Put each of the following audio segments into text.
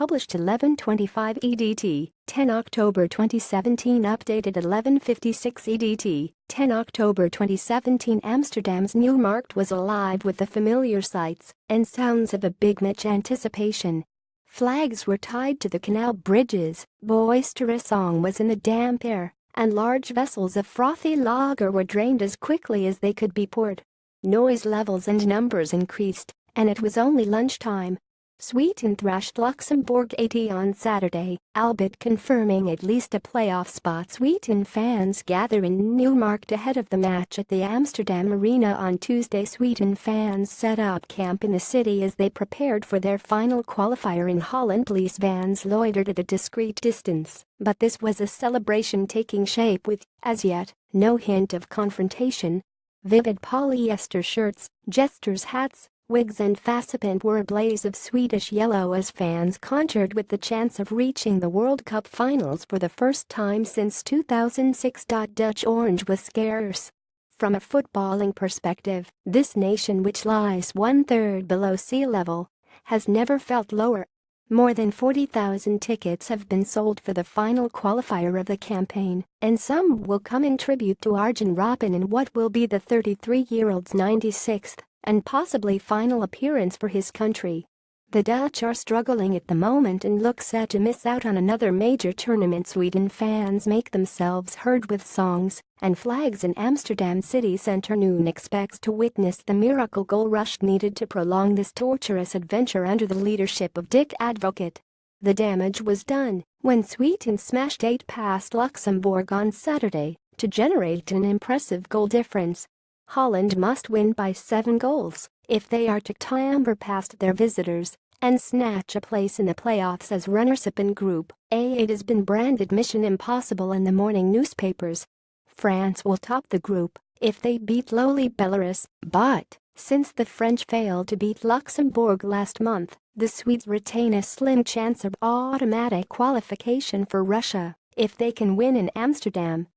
published 11:25 EDT, 10 October 2017 updated 11:56 EDT, 10 October 2017 Amsterdam's Nieuwmarkt was alive with the familiar sights and sounds of a big match anticipation. Flags were tied to the canal bridges, boisterous song was in the damp air, and large vessels of frothy lager were drained as quickly as they could be poured. Noise levels and numbers increased, and it was only lunchtime. Sweden thrashed Luxembourg 80 on Saturday, albeit confirming at least a playoff spot. Sweden fans gather in Nieuwmarkt ahead of the match at the Amsterdam ArenA on Tuesday. Sweden fans set up camp in the city as they prepared for their final qualifier in HollandPolice. Vans loitered at a discreet distance, but this was a celebration taking shape with, as yet, no hint of confrontation. Vivid polyester shirts, jesters hats, wigs and facepaint were a blaze of Swedish yellow as fans conjured with the chance of reaching the World Cup finals for the first time since 2006. Dutch orange was scarce. From a footballing perspective, this nation, which lies 1/3 below sea level, has never felt lower. More than 40,000 tickets have been sold for the final qualifier of the campaign, and some will come in tribute to Arjen Robben in what will be the 33-year-old's 96th and possibly final appearance for his country. The Dutch are struggling at the moment and look set to miss out on another major tournament. Sweden fans make themselves heard with songs and flags in Amsterdam city centre. Noon expects to witness the miracle goal rush needed to prolong this torturous adventure under the leadership of Dick Advocaat. The damage was done when Sweden smashed 8 past Luxembourg on Saturday to generate an impressive goal difference. Holland must win by 7 goals if they are to clamber past their visitors and snatch a place in the playoffs as runners-up in Group A. It has been branded mission impossible in the morning newspapers. France will top the group if they beat lowly Belarus, but since the French failed to beat Luxembourg last month, the Swedes retain a slim chance of automatic qualification for Russia if they can win in Amsterdam.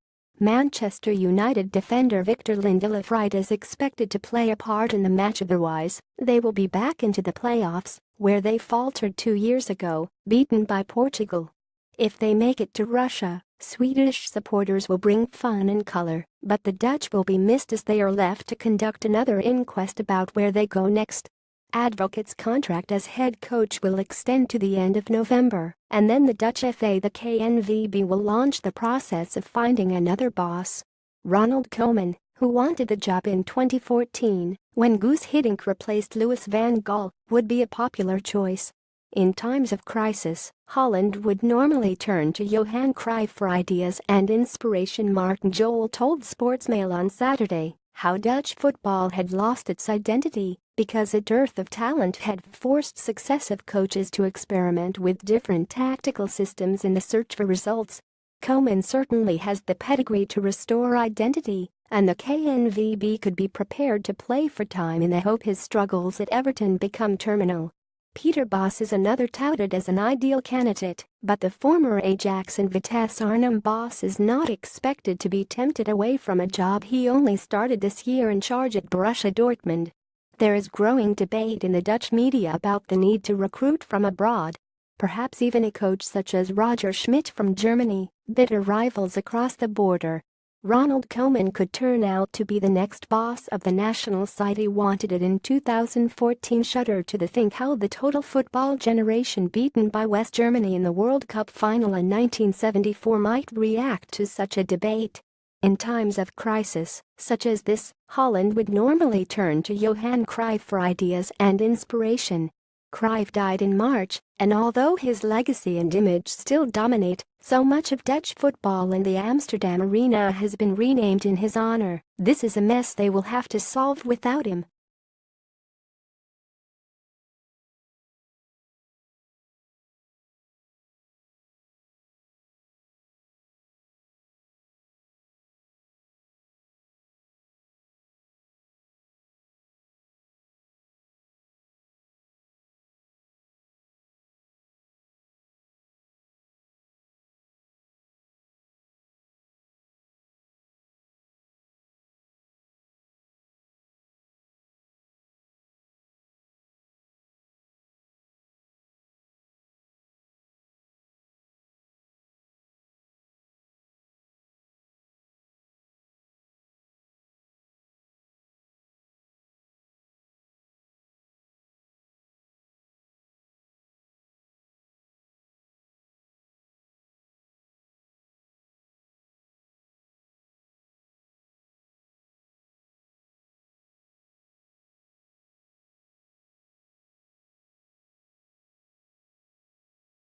Manchester United defender Victor Lindelof is expected to play a part in the match, otherwise they will be back into the playoffs, where they faltered 2 years ago, beaten by Portugal. If they make it to Russia, Swedish supporters will bring fun and color, but the Dutch will be missed as they are left to conduct another inquest about where they go next. Advocaat's contract as head coach will extend to the end of November, and then the Dutch FA, the KNVB, will launch the process of finding another boss. Ronald Koeman, who wanted the job in 2014 when Guus Hiddink replaced Louis van Gaal, would be a popular choice. In times of crisis, Holland would normally turn to Johan Cruyff for ideas and inspiration. Martin Jol told Sportsmail on Saturday how Dutch football had lost its identity because a dearth of talent had forced successive coaches to experiment with different tactical systems in the search for results. Koeman certainly has the pedigree to restore identity, and the KNVB could be prepared to play for time in the hope his struggles at Everton become terminal. Peter Bosz is another touted as an ideal candidate, but the former Ajax and Vitesse Arnhem boss is not expected to be tempted away from a job he only started this year in charge at Borussia Dortmund. There is growing debate in the Dutch media about the need to recruit from abroad. Perhaps even a coach such as Roger Schmidt from Germany, bitter rivals across the border. Ronald Koeman could turn out to be the next boss of the national side. He wanted it in 2014. Shudder to think how the total football generation beaten by West Germany in the World Cup final in 1974 might react to such a debate. In times of crisis, such as this, Holland would normally turn to Johan Cruyff for ideas and inspiration. Cruyff died in March, and although his legacy and image still dominate, so much of Dutch football and the Amsterdam ArenA has been renamed in his honor. This is a mess they will have to solve without him.